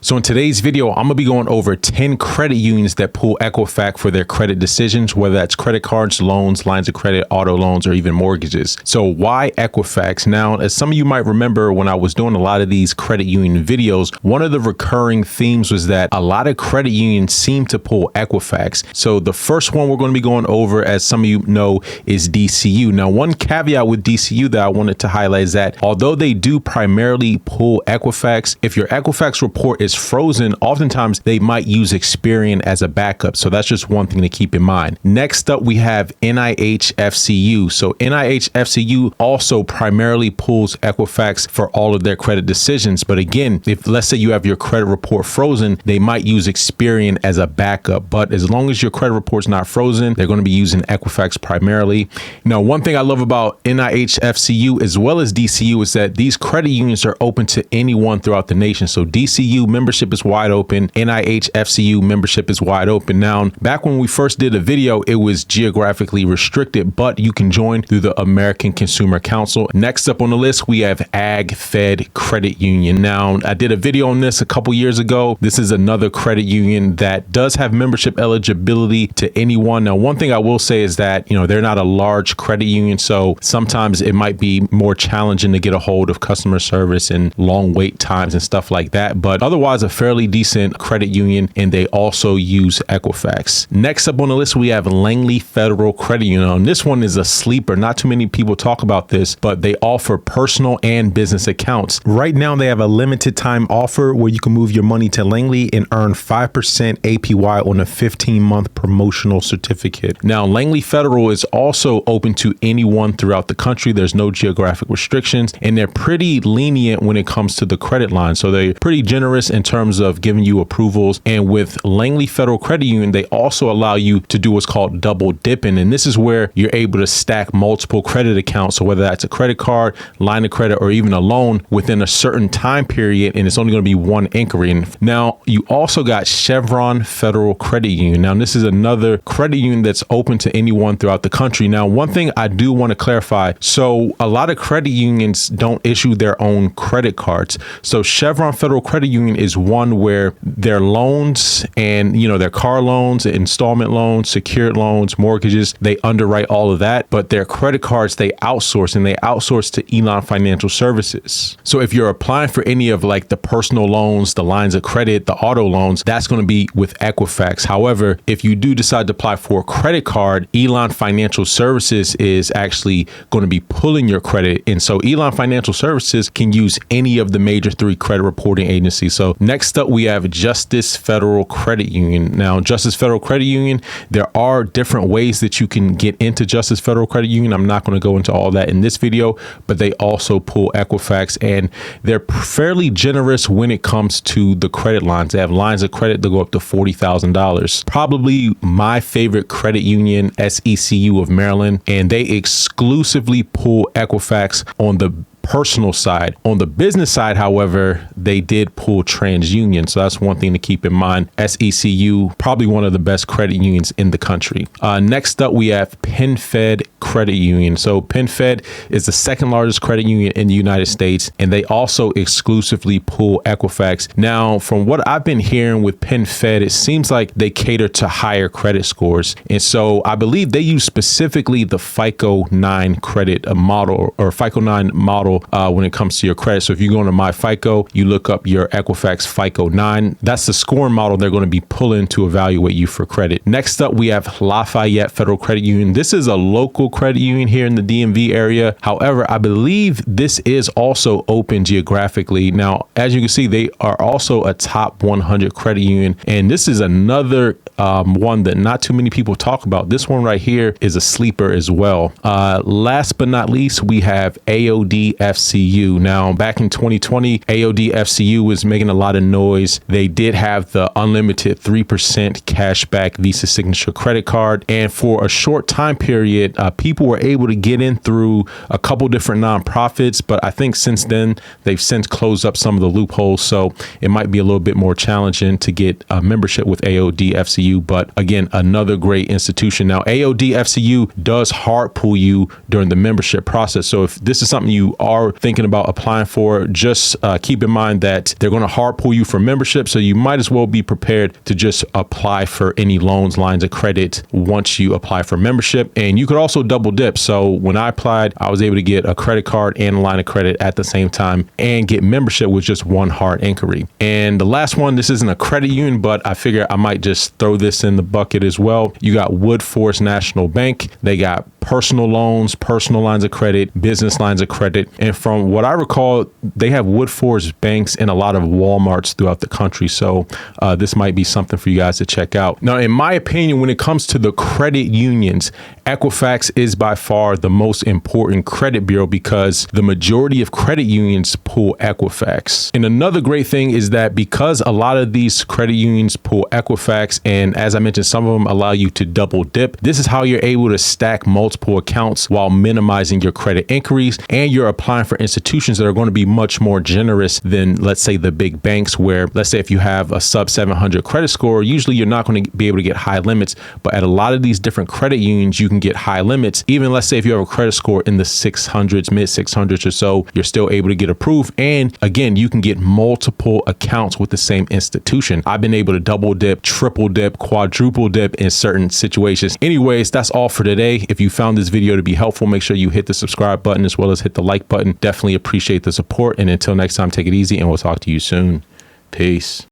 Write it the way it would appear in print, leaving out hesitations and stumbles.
So in today's video, I'm gonna be going over 10 credit unions that pull Equifax for their credit decisions, whether that's credit cards, loans, lines of credit, auto loans, or even mortgages. So why Equifax? Now, as some of you might remember, when I was doing a lot of these credit union videos, one of the recurring themes was that a lot of credit unions seem to pull Equifax. So the first one we're going to be going over, as some of you know, is DCU. Now, one caveat with DCU that I wanted to highlight is that although they do primarily pull Equifax, if your Equifax report is frozen, oftentimes they might use Experian as a backup. So that's just one thing to keep in mind. Next up, we have NIHFCU. So NIHFCU also primarily pulls Equifax for all of their credit decisions. But again, if let's say you have your credit report frozen, they might use Experian as a backup. But as long as your credit report's not frozen, they're going to be using Equifax primarily. Now, one thing I love about NIHFCU as well as DCU is that these credit unions are open to anyone throughout the nation. So DCU membership is wide open. NIHFCU membership is wide open. Now, back when we first did a video, it was geographically restricted, but you can join through the American Consumer Council. Next up on the list, we have AgFed Credit Union. Now, I did a video on this a couple years ago. This is another credit union that does have membership eligibility to anyone. Now, one thing I will say is that, they're not a large credit union, so sometimes it might be more challenging to get a hold of customer service and long wait times and stuff like that. But otherwise, a fairly decent credit union, and they also use Equifax. Next up on the list, we have Langley Federal Credit Union. And this one is a sleeper. Not too many people talk about this, but they offer personal and business accounts. Right now, they have a limited time offer where you can move your money to Langley and earn 5% APY on a 15-month promotional certificate. Now, Langley Federal is also open to anyone throughout the country. There's no geographic restrictions, and they're pretty lenient when it comes to the credit line. So they're pretty generous in terms of giving you approvals. And with Langley Federal Credit Union, they also allow you to do what's called double dipping. And this is where you're able to stack multiple credit accounts. So whether that's a credit card, line of credit, or even a loan within a certain time period, and it's only going to be one inquiry. And now you also got Chevron Federal Credit Union. Now, this is another credit union that's open to anyone throughout the country. Now, one thing I do want to clarify. So a lot of credit unions don't issue their own credit cards. So Chevron Federal Credit Union is one where their loans and, their car loans, installment loans, secured loans, mortgages, they underwrite all of that. But their credit cards, they outsource, and they outsource to Elon Financial Services. So if you're applying for any of like the personal loans, the lines of credit, the auto loans, that's going to be with Equifax. However, if you do decide to apply for a credit card, Elon Financial Services is actually going to be pulling your credit. And so Elon Financial Services can use any of the major 3 credit reporting agencies. So next up, we have Justice Federal Credit Union. Now, Justice Federal Credit Union, there are different ways that you can get into Justice Federal Credit Union. I'm not going to go into all that in this video, but they also pull Equifax, and they're fairly generous when it comes to the credit lines. They have lines of credit that go up to $40,000. Probably my favorite credit union, SECU of Maryland, and they exclusively pull Equifax on the personal side. On the business side, however, they did pull TransUnion. So that's one thing to keep in mind. SECU, probably one of the best credit unions in the country. Next up, we have PenFed Credit Union. So PenFed is the second largest credit union in the United States, and they also exclusively pull Equifax. Now, from what I've been hearing with PenFed, it seems like they cater to higher credit scores. And so I believe they use specifically the FICO 9 credit model, or FICO 9 model when it comes to your credit. So if you go into My FICO, you look up your Equifax FICO 9. That's the scoring model they're going to be pulling to evaluate you for credit. Next up, we have Lafayette Federal Credit Union. This is a local credit union here in the DMV area. However, I believe this is also open geographically. Now, as you can see, they are also a top 100 credit union. And this is another one that not too many people talk about. This one right here is a sleeper as well. Last but not least, we have AOD-FCU. Now, back in 2020, AOD-FCU was making a lot of noise. They did have the unlimited 3% cashback Visa Signature credit card. And for a short time period, people were able to get in through a couple different nonprofits. But I think since then, they've since closed up some of the loopholes. So it might be a little bit more challenging to get a membership with AOD-FCU. But again, another great institution. Now, AOD-FCU does hard pull you during the membership process. So if this is something you are are thinking about applying for it, just keep in mind that they're going to hard pull you for membership. So you might as well be prepared to just apply for any loans, lines of credit once you apply for membership. And you could also double dip. So when I applied, I was able to get a credit card and a line of credit at the same time and get membership with just one hard inquiry. And the last one, this isn't a credit union, but I figure I might just throw this in the bucket as well. You got Woodforest National Bank. They got personal loans, personal lines of credit, business lines of credit. And from what I recall, they have Woodforest banks in a lot of Walmarts throughout the country. So this might be something for you guys to check out. Now, in my opinion, when it comes to the credit unions, Equifax is by far the most important credit bureau because the majority of credit unions pull Equifax. And another great thing is that because a lot of these credit unions pull Equifax, and as I mentioned, some of them allow you to double dip, this is how you're able to stack multiple accounts while minimizing your credit inquiries, and you're applying for institutions that are going to be much more generous than, let's say, the big banks, where, let's say, if you have a sub 700 credit score, usually you're not going to be able to get high limits. But at a lot of these different credit unions, you can get high limits. Even, let's say, if you have a credit score in the 600s, mid 600s or so, you're still able to get approved. And again, you can get multiple accounts with the same institution. I've been able to double dip, triple dip, quadruple dip in certain situations. Anyways, that's all for today. If you found this video to be helpful, make sure you hit the subscribe button as well as hit the like button. Definitely appreciate the support. And until next time, take it easy and we'll talk to you soon. Peace.